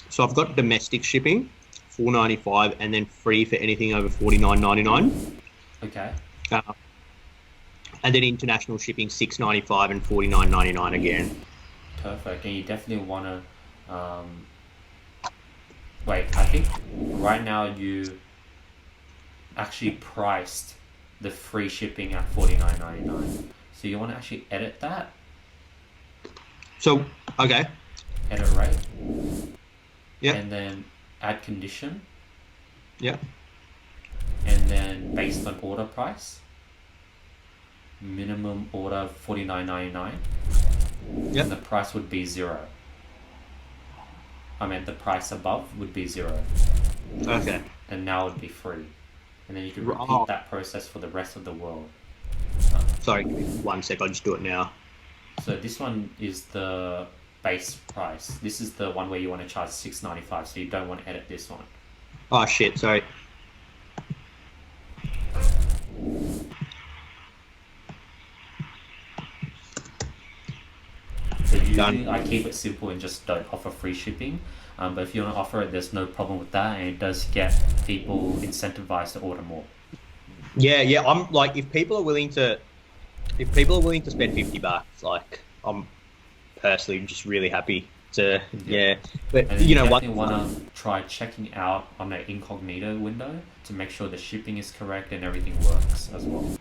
So I've got domestic shipping, $4.95, and then free for anything over $49.99. Okay. And then international shipping, $6.95 and $49.99 again. Perfect. And you definitely want to wait. I think right now you actually priced the free shipping at $49.99. So you want to actually edit that, So, okay. edit rate, Yeah. and then add condition, Yeah. and then based on order price, minimum order $49.99, Yeah. and the price would be zero. I mean, the price above would be zero, Okay. and now it would be free. And then you could repeat Oh, that process for the rest of the world. sorry, give me 1 sec. I'll just do it now. So this one is the base price. This is the one where you want to charge $6.95, so you don't want to edit this one. Oh, shit. Sorry. So usually Done. I keep it simple and just don't offer free shipping. But if you want to offer it, there's no problem with that, and it does get people incentivized to order more. Yeah, yeah. I'm like, if people are willing to spend $50, like, I'm personally just really happy to, yeah. But And then you you know what? definitely want to try checking out on the incognito window to make sure the shipping is correct and everything works as well.